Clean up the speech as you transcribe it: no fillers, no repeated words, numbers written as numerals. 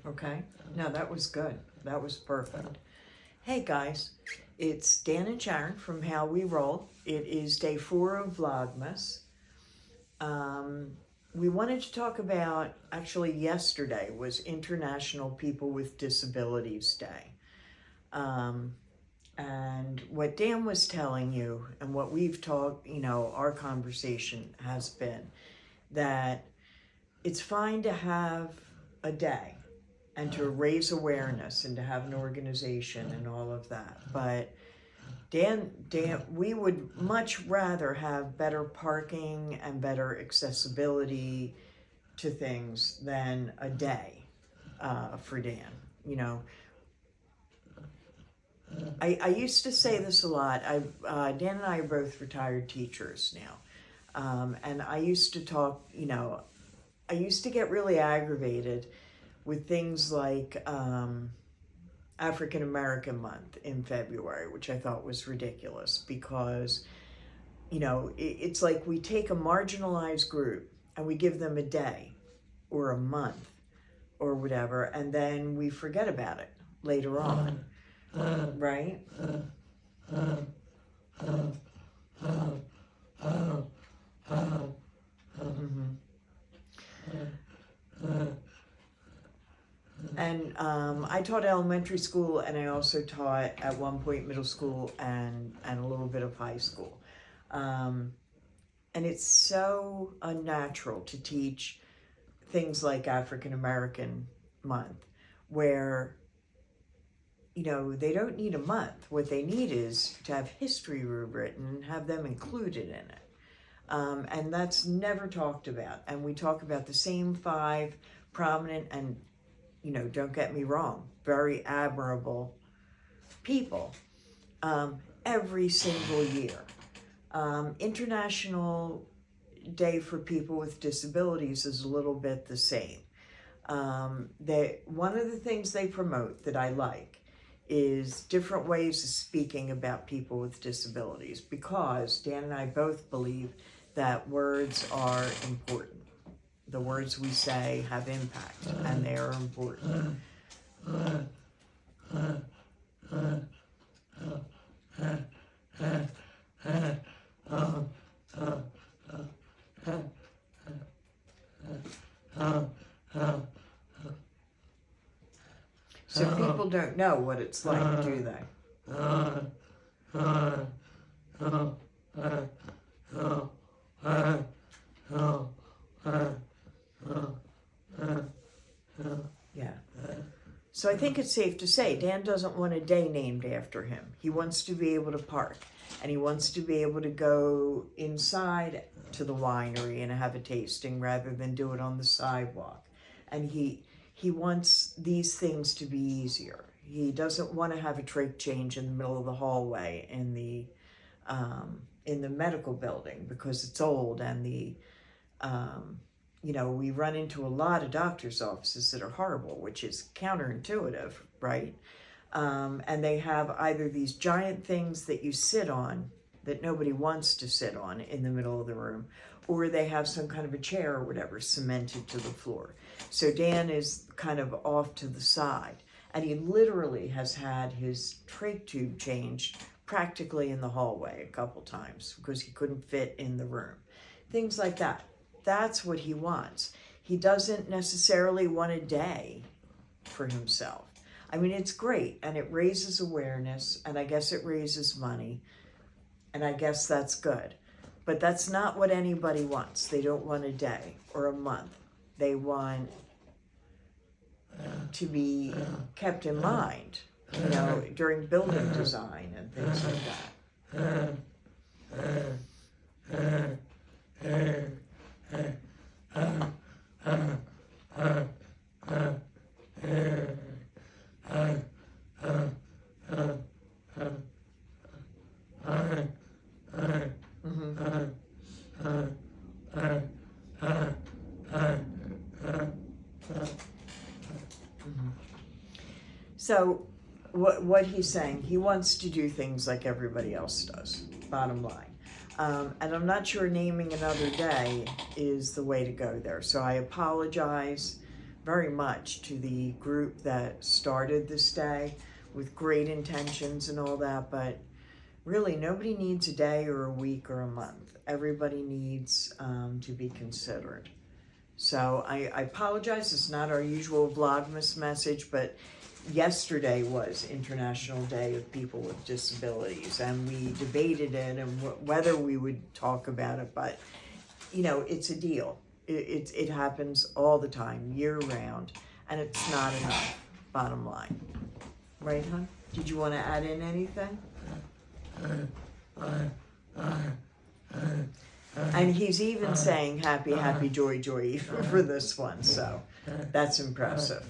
Okay, no, that was good. That was perfect. Hey guys, it's Dan and Sharon from How We Roll. It is day 4 of Vlogmas. We wanted to talk about, actually yesterday was International People with Disabilities Day. And what Dan was telling you and what we've talked, our conversation has been that it's fine to have a day and to raise awareness and to have an organization and all of that. But Dan, we would much rather have better parking and better accessibility to things than a day for Dan. I used to say this a lot. Dan and I are both retired teachers now. And I used to talk, I used to get really aggravated with things like African American Month in February, which I thought was ridiculous because, it's like we take a marginalized group and we give them a day or a month or whatever, and then we forget about it later on, right? And I taught elementary school, and I also taught at one point middle school and a little bit of high school. And it's so unnatural to teach things like African American Month, where, they don't need a month. What they need is to have history rewritten and have them included in it. And that's never talked about. And we talk about the same 5 prominent and, don't get me wrong, very admirable people every single year. International Day for People with Disabilities is a little bit the same. One of the things they promote that I like is different ways of speaking about people with disabilities, because Dan and I both believe that words are important. The words we say have impact, and they are important. So people don't know what it's like, do they? Yeah. So I think it's safe to say Dan doesn't want a day named after him. He wants to be able to park, and he wants to be able to go inside to the winery and have a tasting rather than do it on the sidewalk. And he wants these things to be easier. He doesn't want to have a trach change in the middle of the hallway in the medical building because it's old, and we run into a lot of doctor's offices that are horrible, which is counterintuitive, right? And they have either these giant things that you sit on that nobody wants to sit on in the middle of the room, or they have some kind of a chair or whatever cemented to the floor. So Dan is kind of off to the side, and he literally has had his trach tube changed practically in the hallway a couple times because he couldn't fit in the room. Things like that. That's what he wants. He doesn't necessarily want a day for himself. I mean, it's great, and it raises awareness, and I guess it raises money, and I guess that's good. But that's not what anybody wants. They don't want a day or a month. They want to be kept in mind, during building design and things like that. So what he's saying, he wants to do things like everybody else does, bottom line. And I'm not sure naming another day is the way to go there. So I apologize very much to the group that started this day with great intentions and all that, but really nobody needs a day or a week or a month. Everybody needs to be considered. So I apologize, it's not our usual Vlogmas message, but yesterday was International Day of People with Disabilities, and we debated it and whether we would talk about it, but you know, it's a deal. It happens all the time, year round, and it's not enough, bottom line. Right, hon? Did you want to add in anything? And he's even saying happy, happy, joy, joy for this one, so that's impressive.